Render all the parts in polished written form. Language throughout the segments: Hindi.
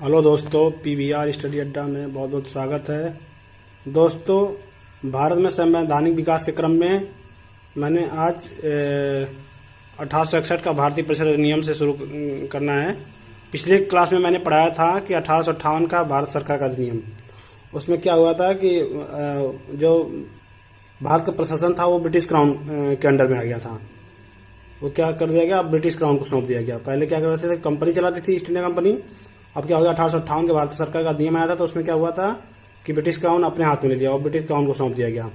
हेलो दोस्तों, पीवीआर स्टडी अड्डा में बहुत बहुत स्वागत है। दोस्तों, भारत में संवैधानिक विकास के क्रम में मैंने आज 1861 का भारतीय परिषद अधिनियम से शुरू करना है। पिछले क्लास में मैंने पढ़ाया था कि 1858 का भारत सरकार का अधिनियम, उसमें क्या हुआ था कि जो भारत का प्रशासन था वो ब्रिटिश क्राउन के अंडर में आ गया था। वो क्या कर दिया गया, ब्रिटिश क्राउन को सौंप दिया गया। पहले क्या करते थे, कंपनी चलाती थी, ईस्ट इंडिया कंपनी। अब क्या हो गया, 1858 के भारत सरकार का अधिनियम आया था, तो उसमें क्या हुआ था कि ब्रिटिश क्राउन अपने हाथ में ले लिया और ब्रिटिश क्राउन को सौंप दिया गया।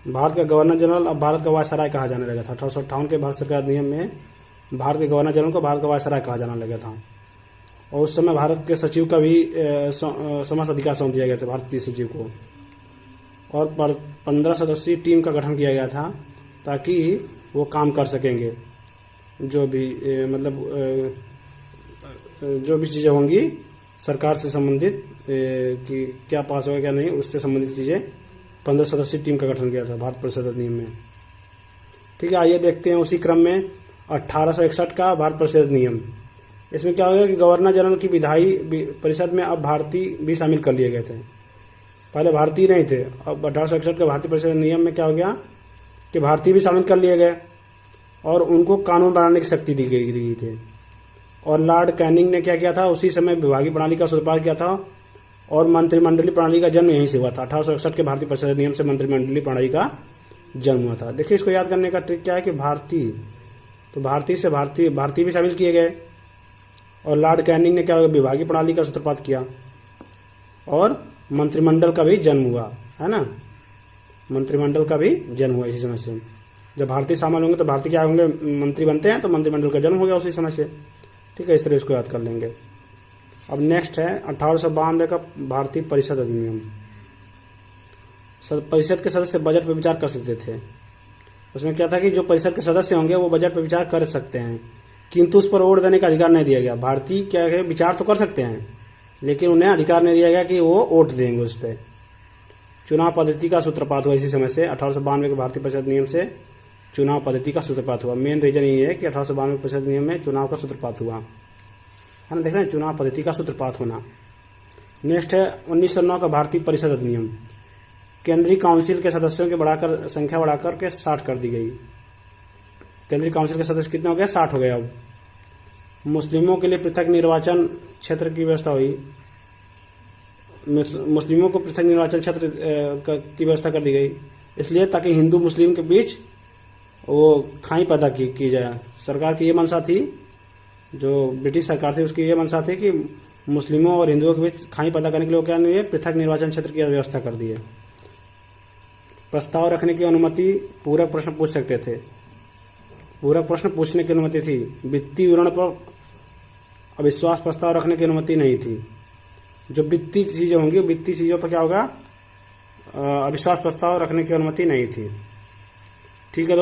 भारत का गवर्नर जनरल अब भारत का वायसराय कहा जाने लगा था। 1858 के भारत सरकार अधिनियम में भारत के गवर्नर जनरल को भारत का वायसराय कहा जाने लगा था। और उस समय भारत के सचिव का भी समस्त अधिकार सौंप दिया गया था भारतीय सचिव को। और 15 सदस्यीय टीम का गठन किया गया था ताकि वो काम कर सकेंगे। जो भी जो भी चीज़ें होंगी सरकार से संबंधित कि क्या पास होगा क्या नहीं, उससे संबंधित चीज़ें 15 सदस्यीय टीम का गठन किया था भारत परिषद अधिनियम में। ठीक है, आइए देखते हैं उसी क्रम में 1861 का भारत परिषद अधिनियम। इसमें क्या होगा कि गवर्नर जनरल की विधायी परिषद में अब भारतीय भी शामिल कर लिए गए थे। पहले भारतीय नहीं थे, अब 1861 के भारतीय परिषद अधिनियम में क्या हो गया कि भारतीय भी शामिल कर लिए गए और उनको कानून बनाने की शक्ति दी गई थी। और लॉर्ड कैनिंग ने क्या किया था, उसी समय विभागीय प्रणाली का सूत्रपात किया था और मंत्रिमंडलीय प्रणाली का जन्म यहीं से हुआ था। 1861 के भारतीय परिषद अधिनियम से मंत्रिमंडलीय प्रणाली का जन्म हुआ था। देखिए, इसको याद करने का ट्रिक क्या है कि भारतीय, तो भारतीय भी शामिल किए गए और लॉर्ड कैनिंग ने क्या विभागीय प्रणाली का सूत्रपात किया और मंत्रिमंडल का भी जन्म हुआ, है ना। मंत्रिमंडल का भी जन्म हुआ इसी समय से। जब भारतीय शामिल होंगे तो भारतीय क्या होंगे, मंत्री बनते हैं, तो मंत्रिमंडल का जन्म हो गया उसी समय से। ठीक है, इस तरह इसको याद कर लेंगे। अब नेक्स्ट है 1892 का भारतीय परिषद अधिनियम। परिषद के सदस्य बजट पर विचार कर सकते थे। उसमें क्या था कि जो परिषद के सदस्य होंगे वो बजट पर विचार कर सकते हैं, किंतु उस पर वोट देने का अधिकार नहीं दिया गया। भारतीय क्या है, विचार तो कर सकते हैं लेकिन उन्हें अधिकार नहीं दिया गया कि वो वोट देंगे उस पर। चुनाव पद्धति का सूत्रपात हुआ इसी समय से। 1892 के भारतीय परिषद अधिनियम से चुनाव पद्धति का सूत्रपात हुआ। मेन रीजन ये है कि 1892 परिषद अधिनियम में चुनाव का सूत्रपात हुआ, है ना। देख रहे हैं, चुनाव पद्धति का सूत्रपात होना। नेक्स्ट है 1909 का भारतीय परिषद अधिनियम। केंद्रीय काउंसिल के सदस्यों की संख्या बढ़ाकर के 60 कर दी गई। केंद्रीय काउंसिल के सदस्य कितने हो गए, 60 हो गए। अब मुस्लिमों के लिए पृथक निर्वाचन क्षेत्र की व्यवस्था हुई। मुस्लिमों को पृथक निर्वाचन क्षेत्र की व्यवस्था कर दी गई, इसलिए ताकि हिंदू मुस्लिम के बीच वो खाई पैदा की जाए। सरकार की ये मंशा थी, जो ब्रिटिश सरकार थी उसकी ये मंशा थी कि मुस्लिमों और हिंदुओं के बीच खाई पैदा करने के लिए क्या नहीं, पृथक निर्वाचन क्षेत्र की व्यवस्था कर दी है। प्रस्ताव रखने की अनुमति, पूरक प्रश्न पूछ सकते थे, पूरक प्रश्न पूछने की अनुमति थी। वित्तीय विवरण पर अविश्वास प्रस्ताव रखने की अनुमति नहीं थी। जो वित्तीय चीजें होंगी, वित्तीय चीजों पर क्या होगा, अविश्वास प्रस्ताव रखने की अनुमति नहीं थी। ठीक है।